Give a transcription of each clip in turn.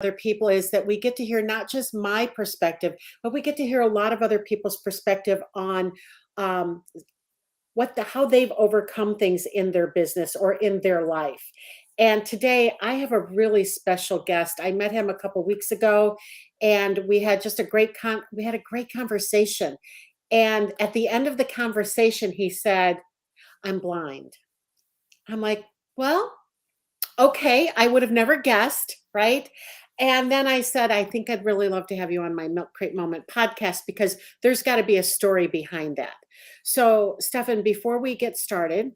other people is that we get to hear not just my perspective, but we get to hear a lot of other people's perspective on um, how they've overcome things in their business or in their life. And today I have a really special guest. I met him a couple weeks ago, and we had just a we had a great conversation. And at the end of the conversation, he said, "I'm blind." I'm like, "Well, okay, I would have never guessed, right?" And then I said, "I think I'd really love to have you on my Milk Crate Moment podcast because there's got to be a story behind that." So, Stefan, before we get started,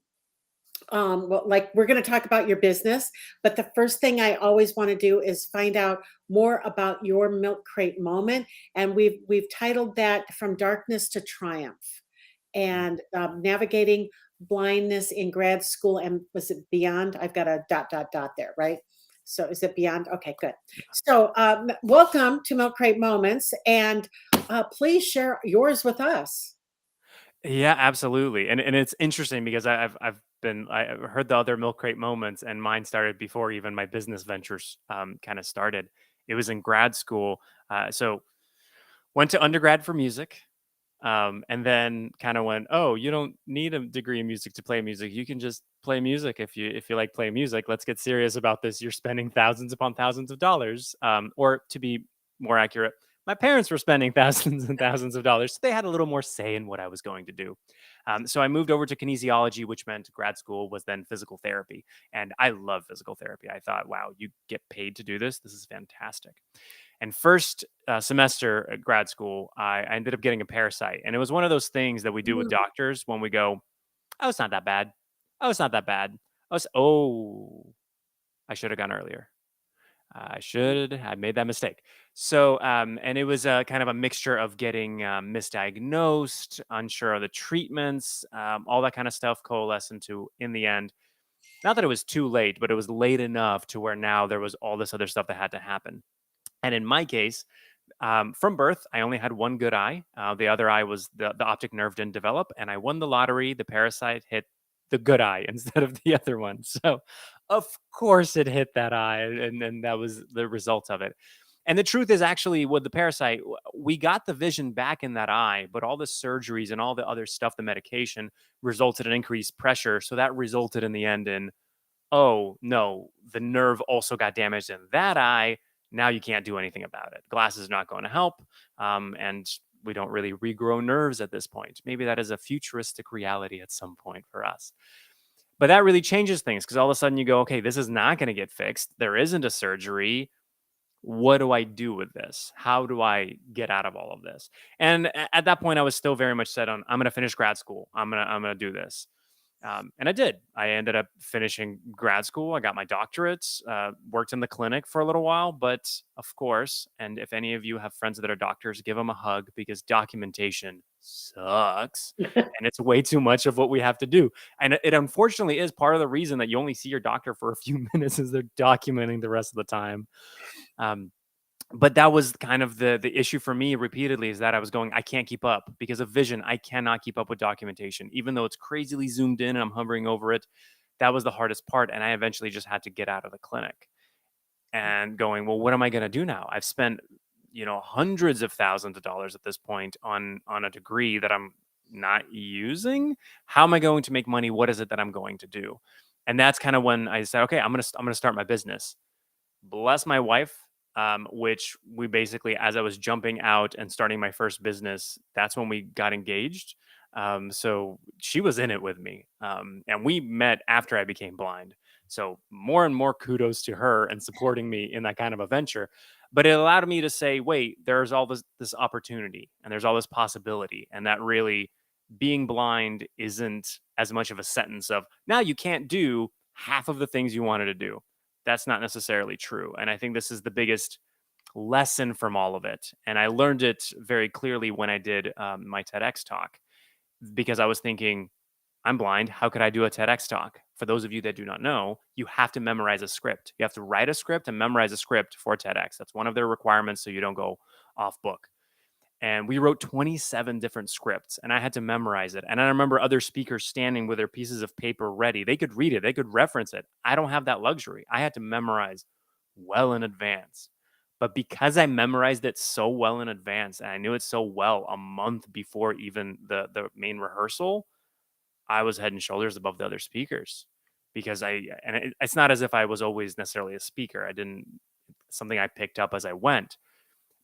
well, like we're going to talk about your business, but the first thing I always want to do is find out more about your Milk Crate Moment, and we've titled that "From Darkness to Triumph," and navigating blindness in grad school. And was it beyond? I've got a dot dot dot there, right? So is it beyond? Okay, good. So welcome to Milk Crate Moments, and please share yours with us. Yeah, absolutely. And it's interesting because I've heard the other milk crate moments, and mine started before even my business ventures kind of started. It was in grad school. So went to undergrad for music. And then kind of went, oh, you don't need a degree in music to play music. You can just play music if you like playing music. Let's get serious about this. You're spending thousands upon thousands of dollars, or to be more accurate, my parents were spending thousands and thousands of dollars. So they had a little more say in what I was going to do. So I moved over to kinesiology, which meant grad school was then physical therapy. And I love physical therapy. I thought, wow, you get paid to do this. This is fantastic. And first semester at grad school, I ended up getting a parasite. And it was one of those things that we do with Mm. doctors when we go, oh, it's not that bad. Oh, it's not that bad. Oh, I should have gone earlier. I made that mistake. So, and it was kind of a mixture of getting misdiagnosed, unsure of the treatments, all that kind of stuff coalesced into, in the end, not that it was too late, but it was late enough to where now there was all this other stuff that had to happen. And in my case, from birth, I only had one good eye. The other eye was the optic nerve didn't develop, and I won the lottery. The parasite hit the good eye instead of the other one. So, of course, it hit that eye, and that was the result of it. And the truth is, actually, with the parasite, we got the vision back in that eye, but all the surgeries and all the other stuff, the medication, resulted in increased pressure. So that resulted in the end in, oh, no, the nerve also got damaged in that eye. Now you can't do anything about it. Glass is not going to help. And we don't really regrow nerves at this point. Maybe that is a futuristic reality at some point for us. But that really changes things because all of a sudden you go, okay, this is not going to get fixed. There isn't a surgery. What do I do with this? How do I get out of all of this? And at that point, I was still very much set on, I'm going to finish grad school. I'm gonna do this. And I did. I ended up finishing grad school. I got my doctorates, worked in the clinic for a little while. But of course, and if any of you have friends that are doctors, give them a hug because documentation sucks. And it's way too much of what we have to do. And it unfortunately is part of the reason that you only see your doctor for a few minutes is they're documenting the rest of the time. Um, but that was kind of the issue for me repeatedly is that I was going, I can't keep up because of vision. I cannot keep up with documentation, even though it's crazily zoomed in and I'm hovering over it. That was the hardest part. And I eventually just had to get out of the clinic and going, well, what am I going to do now? I've spent, hundreds of thousands of dollars at this point on a degree that I'm not using. How am I going to make money? What is it that I'm going to do? And that's kind of when I said, okay, I'm gonna start my business. Bless my wife, which we basically, as I was jumping out and starting my first business, that's when we got engaged. So she was in it with me. And we met after I became blind. So more and more kudos to her and supporting me in that kind of a venture. But it allowed me to say, wait, there's all this opportunity and there's all this possibility. And that really being blind isn't as much of a sentence of now you can't do half of the things you wanted to do. That's not necessarily true. And I think this is the biggest lesson from all of it. And I learned it very clearly when I did my TEDx talk because I was thinking, I'm blind. How could I do a TEDx talk? For those of you that do not know, you have to memorize a script. You have to write a script and memorize a script for TEDx. That's one of their requirements so you don't go off book. And we wrote 27 different scripts and I had to memorize it. And I remember other speakers standing with their pieces of paper ready. They could read it, they could reference it. I don't have that luxury. I had to memorize well in advance. But because I memorized it so well in advance and I knew it so well a month before even the main rehearsal, I was head and shoulders above the other speakers because it's not as if I was always necessarily a speaker. I didn't something I picked up as I went.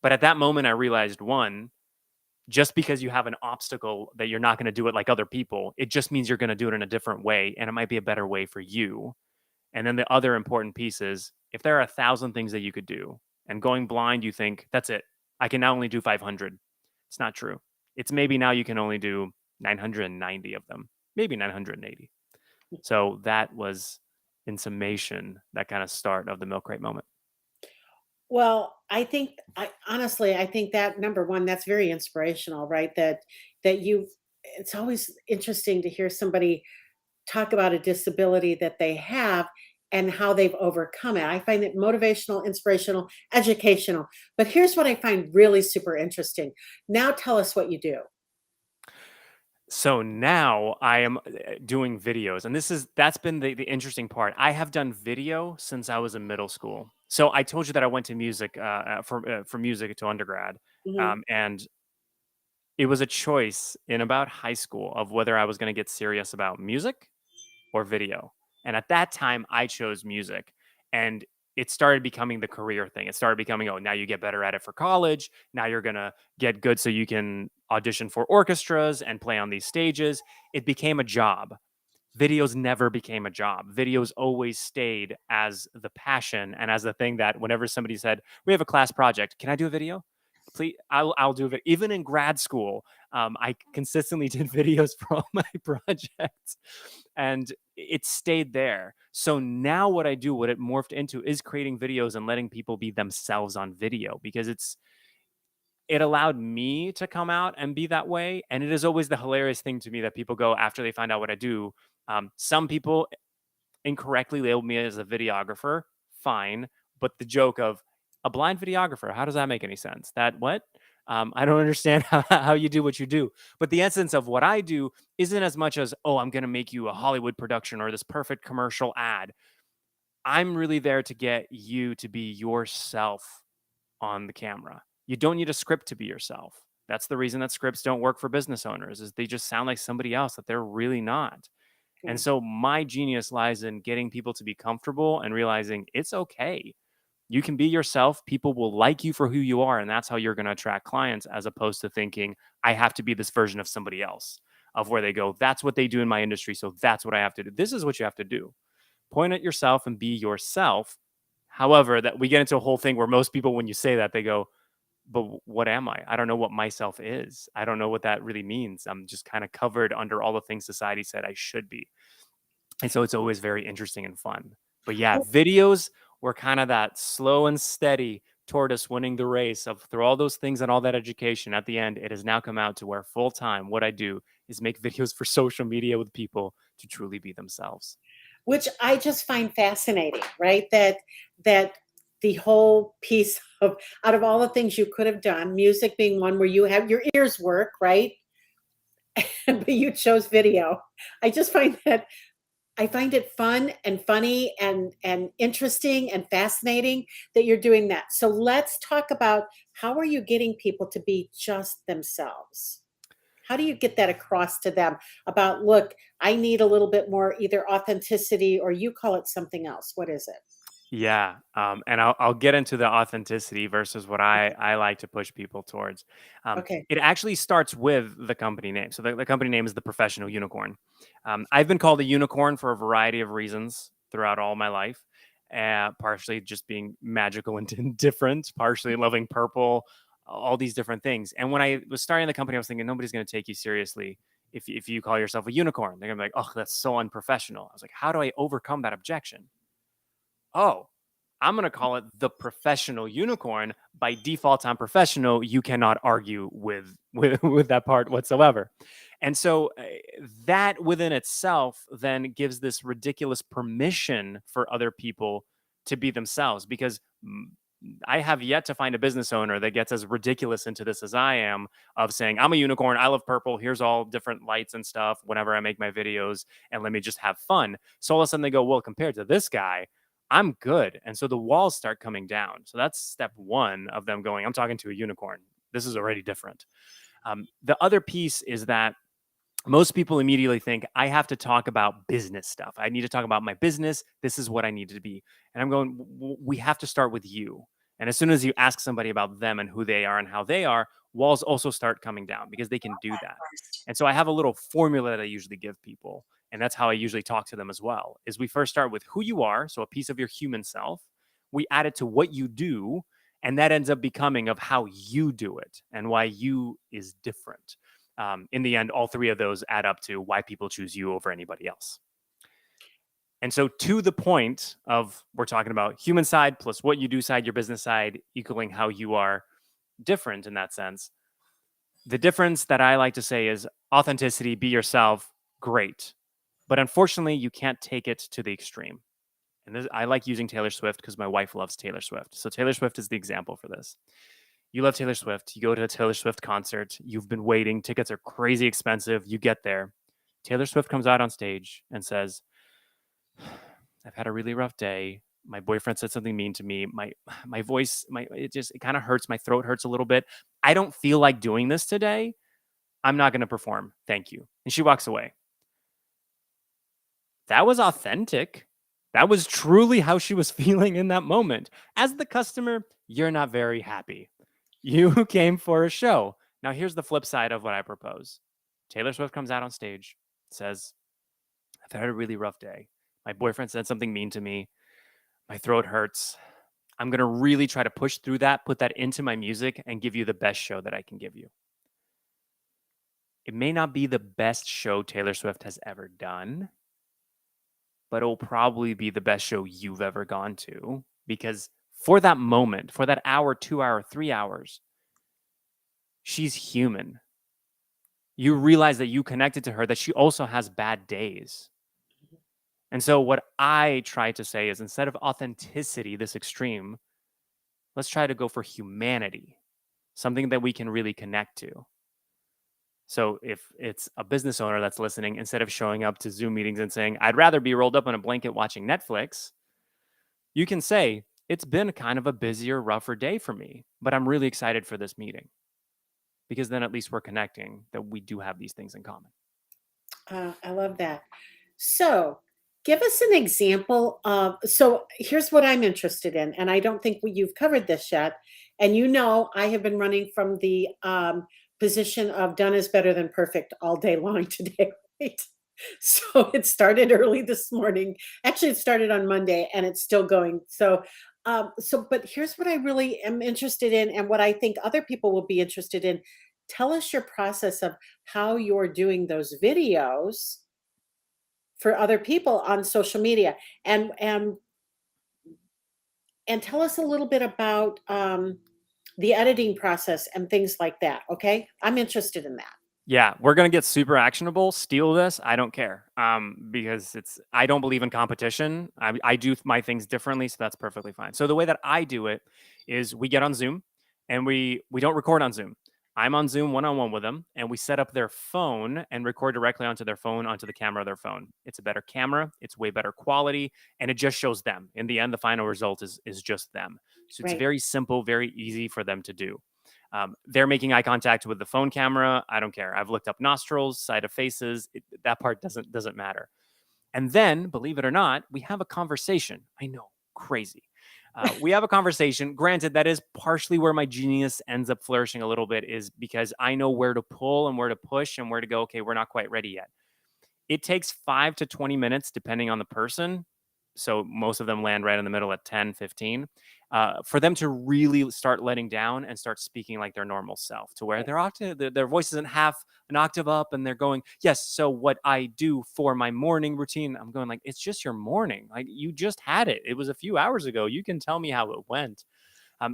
But at that moment I realized, one, just because you have an obstacle that you're not going to do it like other people, it just means you're going to do it in a different way and it might be a better way for you. And then the other important piece is if there are 1,000 things that you could do and going blind, you think, that's it. I can now only do 500. It's not true. It's maybe now you can only do 990 of them, maybe 980. So that was, in summation, that kind of start of the milk crate moment. Well, I honestly, I think that number one, that's very inspirational, right? That you it's always interesting to hear somebody talk about a disability that they have and how they've overcome it. I find it motivational, inspirational, educational. But here's what I find really super interesting. Now tell us what you do. So now I am doing videos, and that's been the interesting part. I have done video since I was in middle school. So I told you that I went to music for music to undergrad, Mhm. and it was a choice in about high school of whether I was going to get serious about music or video. And at that time, I chose music. And it started becoming the career thing. It started becoming, oh, now you get better at it for college. Now you're going to get good so you can audition for orchestras and play on these stages. It became a job. Videos never became a job. Videos always stayed as the passion and as the thing that whenever somebody said, we have a class project, can I do a video? Please, I'll do it. Even in grad school, I consistently did videos for all my projects, and it stayed there. So now what I do, what it morphed into, is creating videos and letting people be themselves on video because it allowed me to come out and be that way. And it is always the hilarious thing to me that people go after they find out what I do. Some people incorrectly labeled me as a videographer. Fine, but the joke of a blind videographer, how does that make any sense? That what? I don't understand how you do what you do. But the essence of what I do isn't as much as, oh, I'm going to make you a Hollywood production or this perfect commercial ad. I'm really there to get you to be yourself on the camera. You don't need a script to be yourself. That's the reason that scripts don't work for business owners is they just sound like somebody else that they're really not. And Mm. so my genius lies in getting people to be comfortable and realizing it's okay. You can be yourself. People will like you for who you are. And that's how you're going to attract clients, as opposed to thinking, I have to be this version of somebody else, of where they go, that's what they do in my industry. So that's what I have to do. This is what you have to do. Point at yourself and be yourself. However, that we get into a whole thing where most people, when you say that, they go, but what am I? I don't know what myself is. I don't know what that really means. I'm just kind of covered under all the things society said I should be. And so it's always very interesting and fun. But yeah, videos were kind of that slow and steady toward us winning the race of through all those things and all that education. At the end, it has now come out to where full time, what I do is make videos for social media with people to truly be themselves. Which I just find fascinating, right? That the whole piece of out of all the things you could have done, music being one where you have your ears work, right? But you chose video. I just find that I find it fun and funny and interesting and fascinating that you're doing that. So let's talk about how are you getting people to be just themselves? How do you get that across to them about, look, I need a little bit more either authenticity or you call it something else. What is it? Yeah, and I'll get into the authenticity versus what I like to push people towards. Okay. It actually starts with the company name. So the company name is the Professional Unicorn. I've been called a unicorn for a variety of reasons throughout all my life. Partially just being magical and different, partially loving purple, all these different things. And when I was starting the company, I was thinking nobody's going to take you seriously if you call yourself a unicorn. They're gonna be like, oh, that's so unprofessional. I was like, how do I overcome that objection? Oh, I'm going to call it the Professional Unicorn. By default, I'm professional. You cannot argue with that part whatsoever. And so that within itself then gives this ridiculous permission for other people to be themselves because I have yet to find a business owner that gets as ridiculous into this as I am of saying, I'm a unicorn. I love purple. Here's all different lights and stuff whenever I make my videos and let me just have fun. So all of a sudden they go, well, compared to this guy, I'm good. And so the walls start coming down. So that's step one of them going, I'm talking to a unicorn. This is already different. The other piece is that most people immediately think I have to talk about business stuff. I need to talk about my business. This is what I need to be. And I'm going, we have to start with you. And as soon as you ask somebody about them and who they are and how they are, walls also start coming down because they can do that. And so I have a little formula that I usually give people. And that's how I usually talk to them as well. Is we first start with who you are, so a piece of your human self. We add it to what you do, and that ends up becoming of how you do it and why you is different. In the end, all three of those add up to why people choose you over anybody else. And so, to the point of we're talking about human side plus what you do side, your business side, equaling how you are different in that sense. The difference that I like to say is authenticity, be yourself, great. But unfortunately, you can't take it to the extreme. And this, I like using Taylor Swift because my wife loves Taylor Swift. So, Taylor Swift is the example for this. You love Taylor Swift. You go to a Taylor Swift concert. You've been waiting. Tickets are crazy expensive. You get there. Taylor Swift comes out on stage and says, I've had a really rough day. My boyfriend said something mean to me. My voice, it kind of hurts. My throat hurts a little bit. I don't feel like doing this today. I'm not going to perform. Thank you. And she walks away. That was authentic. That was truly how she was feeling in that moment. As the customer, you're not very happy. You came for a show. Now, here's the flip side of what I propose. Taylor Swift comes out on stage, says, I've had a really rough day. My boyfriend said something mean to me. My throat hurts. I'm going to really try to push through that, put that into my music, and give you the best show that I can give you. It may not be the best show Taylor Swift has ever done, but it will probably be the best show you've ever gone to, because for that moment, for that hour, 2 hour, 3 hours, she's human. You realize that you connected to her, that she also has bad days. And so what I try to say is, instead of authenticity, this extreme, let's try to go for humanity, something that we can really connect to. So if it's a business owner that's listening, instead of showing up to Zoom meetings and saying, I'd rather be rolled up in a blanket watching Netflix, you can say, it's been kind of a busier, rougher day for me, but I'm really excited for this meeting. Because then at least we're connecting that we do have these things in common. I love that. So, give us an example of. So, here's what I'm interested in, and I don't think you've covered this yet. And I have been running from the position of done is better than perfect all day long today, right? So, it started early this morning. Actually, it started on Monday, and it's still going. But here's what I really am interested in, and what I think other people will be interested in. Tell us your process of how you're doing those videos for other people on social media, and tell us a little bit about the editing process and things like that. Okay, I'm interested in that. Yeah, we're gonna get super actionable. Steal this. I don't care. Because I don't believe in competition. I do my things differently, so that's perfectly fine. So the way that I do it is we get on Zoom and we don't record on Zoom. I'm on Zoom one on one with them, and we set up their phone and record directly onto their phone, onto the camera of their phone. It's a better camera, it's way better quality, and it just shows them. In the end, the final result is just them. So it's Right. very simple, very easy for them to do. They're making eye contact with the phone camera. I don't care. I've looked up nostrils, side of faces. That part doesn't matter. And then, believe it or not, we have a conversation. I know, crazy. We have a conversation. Granted, that is partially where my genius ends up flourishing a little bit, is because I know where to pull and where to push and where to go. Okay, we're not quite ready yet. It takes 5 to 20 minutes, depending on the person. So most of them land right in the middle at 10, 15, for them to really start letting down and start speaking like their normal self, to where Right. their voice isn't half an octave up and they're going, yes, so what I do for my morning routine, I'm going like, it's just your morning. Like, you just had it. It was a few hours ago. You can tell me how it went.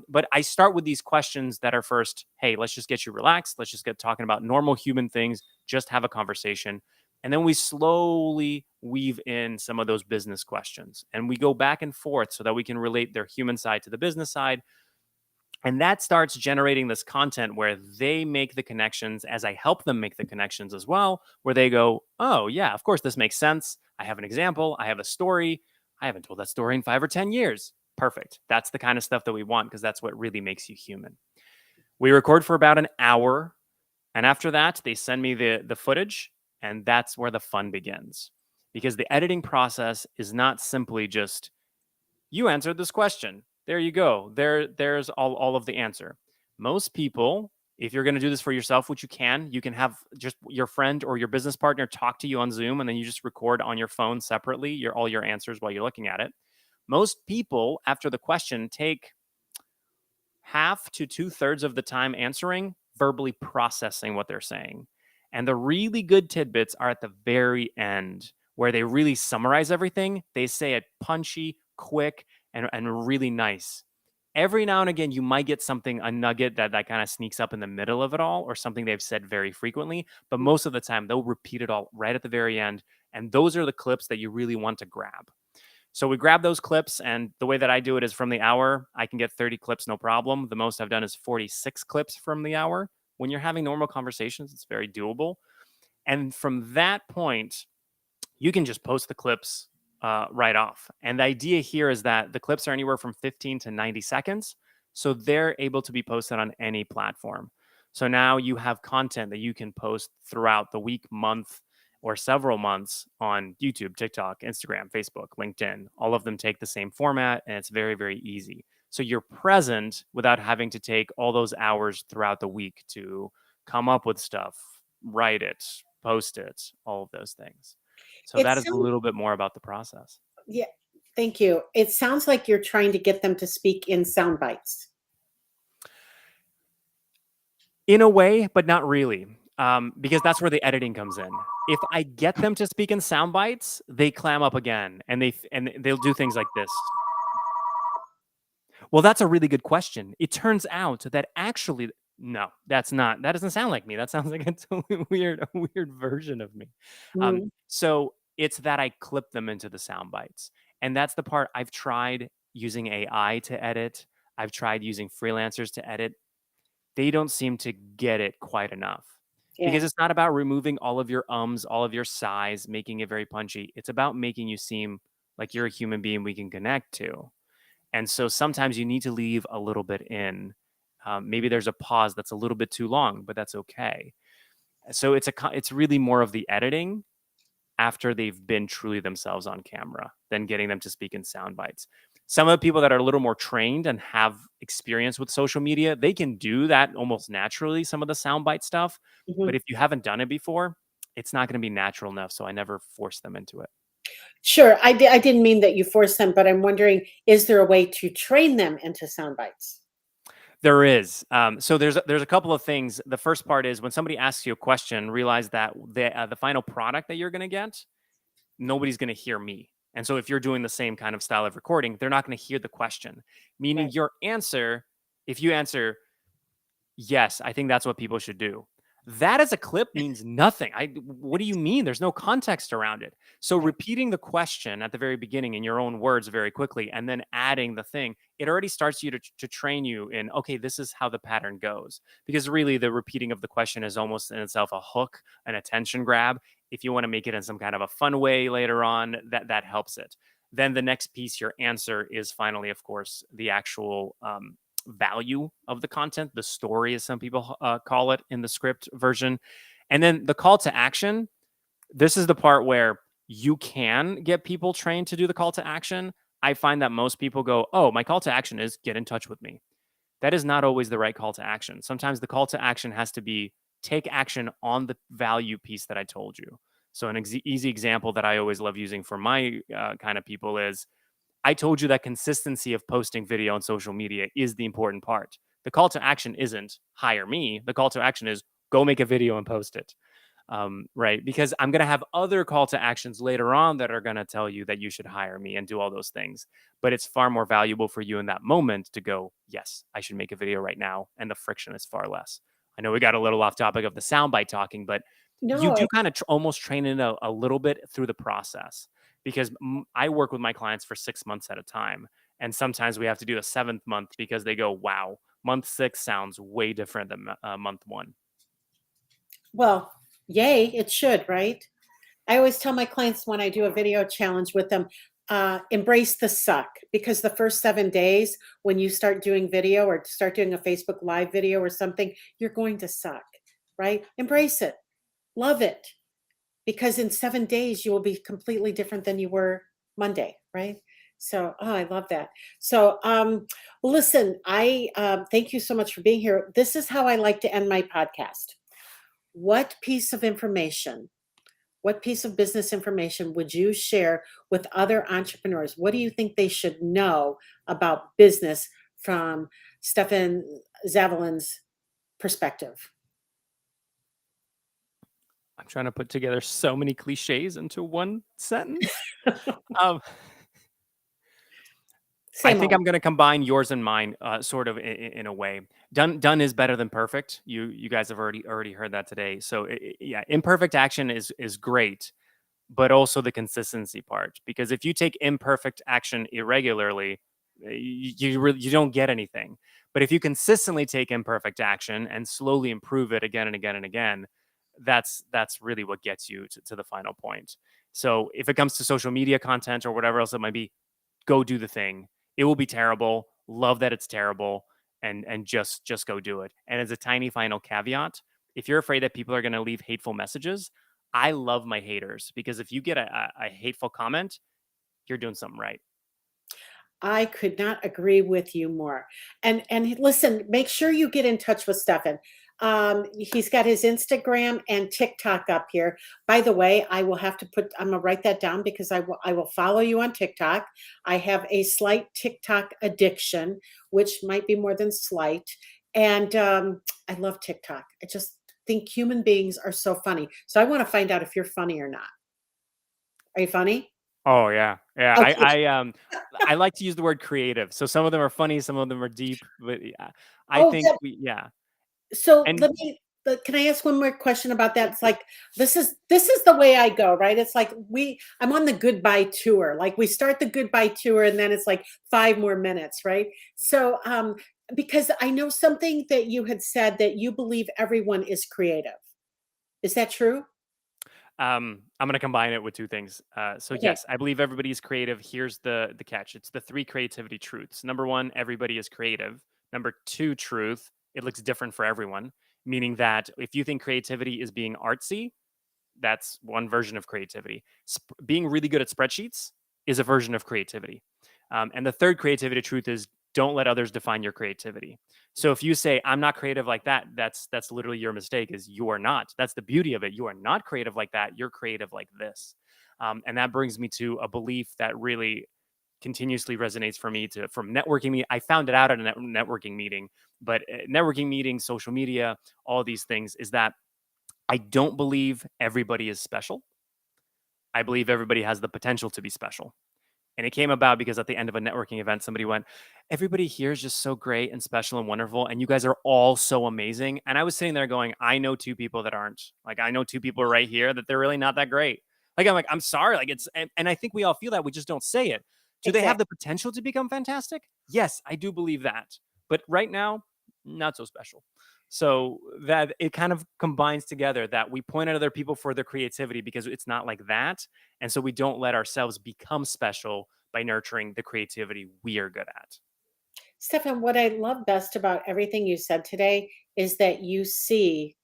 But I start with these questions that are first, hey, let's just get you relaxed. Let's just get talking about normal human things. Just have a conversation. And then we slowly weave in some of those business questions, and we go back and forth so that we can relate their human side to the business side. And that starts generating this content where they make the connections as I help them make the connections as well, where they go, oh, yeah, of course, this makes sense. I have an example. I have a story. I haven't told that story in 5 or 10 years. Perfect. That's the kind of stuff that we want because that's what really makes you human. We record for about an hour. And after that, they send me the footage, and that's where the fun begins. Because the editing process is not simply just you answered this question. There you go. There's all of the answer. Most people, if you're going to do this for yourself, which you can have just your friend or your business partner talk to you on Zoom, and then you just record on your phone separately all your answers while you're looking at it. Most people, after the question, take half to 2/3 of the time answering, verbally processing what they're saying. And the really good tidbits are at the very end where they really summarize everything. They say it punchy, quick, and really nice. Every now and again, you might get something, a nugget that kind of sneaks up in the middle of it all, or something they've said very frequently. But most of the time, they'll repeat it all right at the very end. And those are the clips that you really want to grab. So we grab those clips, and the way that I do it is from the hour, I can get 30 clips, no problem. The most I've done is 46 clips from the hour. When you're having normal conversations, it's very doable. And from that point, you can just post the clips right off. And the idea here is that the clips are anywhere from 15 to 90 seconds. So they're able to be posted on any platform. So now you have content that you can post throughout the week, month, or several months on YouTube, TikTok, Instagram, Facebook, LinkedIn. All of them take the same format, and it's very, very easy. So you're present without having to take all those hours throughout the week to come up with stuff, write it, post it, all of those things. So It that is a sounds little bit more about the process. Yeah, thank you. It sounds like you're trying to get them to speak in sound bites. In a way, but not really, because that's where the editing comes in. If I get them to speak in sound bites, they clam up again, and they'll do things like this. Well, that's a really good question. It turns out that actually, no, that doesn't sound like me. That sounds like a totally weird version of me. Mhm, So it's that I clip them into the sound bites. And that's the part I've tried using AI to edit. I've tried using freelancers to edit. They don't seem to get it quite enough because yeah. it's not about removing all of your ums, all of your sighs, making it very punchy. It's about making you seem like you're a human being we can connect to. And so sometimes you need to leave a little bit in. Maybe there's a pause that's a little bit too long, but that's okay. So it's really more of the editing after they've been truly themselves on camera than getting them to speak in sound bites. Some of the people that are a little more trained and have experience with social media, they can do that almost naturally, some of the soundbite stuff. But Mhm. if you haven't done it before, it's not going to be natural enough. So I never force them into it. Sure, I didn't mean that you forced them, but I'm wondering, is there a way to train them into sound bites? There is. So there's a couple of things. The first part is when somebody asks you a question, realize that the final product that you're going to get, nobody's going to hear me. And so if you're doing the same kind of style of recording, they're not going to hear the question. Meaning Right. your answer, if you answer yes, I think that's what people should do. That as a clip means nothing. What do you mean? There's no context around it. So Right. repeating the question at the very beginning in your own words very quickly and then adding the thing, it already starts you to train you in, okay, this is how the pattern goes. Because really the repeating of the question is almost in itself a hook, an attention grab. If you want to make it in some kind of a fun way later on, that helps it. Then the next piece, your answer is finally, of course, the actual value of the content, the story, as some people call it in the script version. And then the call to action. This is the part where you can get people trained to do the call to action. I find that most people go, oh, my call to action is get in touch with me. That is not always the right call to action. Sometimes the call to action has to be take action on the value piece that I told you. So, an easy example that I always love using for my kind of people is I told you that consistency of posting video on social media is the important part. The call to action isn't hire me. The call to action is go make a video and post it. Right. Because I'm going to have other call to actions later on that are going to tell you that you should hire me and do all those things. But it's far more valuable for you in that moment to go, yes, I should make a video right now. And the friction is far less. I know we got a little off topic of the soundbite talking, but you No, do kind of almost train in a little bit through the process because I work with my clients for 6 months at a time. And sometimes we have to do a seventh month because they go, wow, month six sounds way different than month one. well, yay, it should, right? I always tell my clients when I do a video challenge with them, embrace the suck, because the first 7 days when you start doing video or start doing a Facebook Live video or something, you're going to suck, right? Embrace it, love it, because in 7 days you will be completely different than you were Monday, right? So, oh, I love that. So, listen, I thank you so much for being here. This is how I like to end my podcast. What piece of information, what piece of business information would you share with other entrepreneurs? What do you think they should know about business from Stefan Zavalin's perspective? I'm trying to put together so many cliches into one sentence. Um, I Same think old. I'm going to combine yours and mine, sort of in a way. Done is better than perfect. You guys have already heard that today. So yeah, imperfect action is great, but also the consistency part. Because if you take imperfect action irregularly, you don't get anything. But if you consistently take imperfect action and slowly improve it again and again and again, that's really what gets you to the final point. So if it comes to social media content or whatever else it might be, go do the thing. It will be terrible. Love that it's terrible, and just go do it. And as a tiny final caveat, if you're afraid that people are going to leave hateful messages, I love my haters, because if you get a hateful comment, you're doing something right. I could not agree with you more. And listen, make sure you get in touch with Stefan. He's got his Instagram and TikTok up here. By the way, I will have to put. I'm gonna write that down because I will follow you on TikTok. I have a slight TikTok addiction, which might be more than slight. And I love TikTok. I just think human beings are so funny. So I want to find out if you're funny or not. Are you funny? Oh yeah, yeah. Okay. I like to use the word creative. So some of them are funny, some of them are deep. But yeah, I Oh, think yeah. yeah. So And let me can I ask one more question about that? It's like this is the way I go, right? It's like I'm on the goodbye tour. Like we start the goodbye tour and then it's like 5 more minutes, right? So because I know something that you had said that you believe everyone is creative. Is that true? I'm going to combine it with two things. So Okay. yes, I believe everybody is creative. Here's the catch. It's the three creativity truths. Number one, everybody is creative. Number two, truth, it looks different for everyone. Meaning that if you think creativity is being artsy, that's one version of creativity. Being really good at spreadsheets is a version of creativity. And the third creativity truth is don't let others define your creativity. So if you say I'm not creative like that, that's literally your mistake. Is you are not. That's the beauty of it. You are not creative like that. You're creative like this. And that brings me to a belief that really continuously resonates for me to from networking me. I found it out at a networking meeting, but networking meetings, social media, all these things is that I don't believe everybody is special. I believe everybody has the potential to be special. And it came about because at the end of a networking event, somebody went, everybody here is just so great and special and wonderful. And you guys are all so amazing. And I was sitting there going, I know two people that aren't. Like, I know two people right here that they're really not that great. Like, I'm like, I'm sorry. Like, and I think we all feel that. We just don't say it. Do they have Exactly. the potential to become fantastic? Yes, I do believe that. But right now, not so special. So that it kind of combines together that we point at other people for their creativity because it's not like that. And so we don't let ourselves become special by nurturing the creativity we are good at. Stefan, what I love best about everything you said today is that you see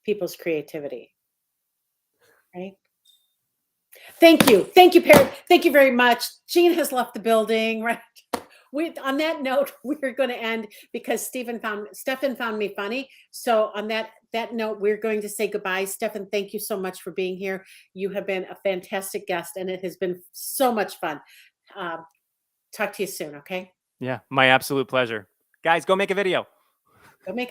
people's creativity, right? Thank you. Thank you, Perry. Thank you very much. Jean has left the building, right? On that note, we're going to end because Stefan found me funny. So on that note, we're going to say goodbye. Stefan, thank you so much for being here. You have been a fantastic guest, and it has been so much fun. Um, talk to you soon. Okay, Yeah, my absolute pleasure. Guys, go make a video. go make a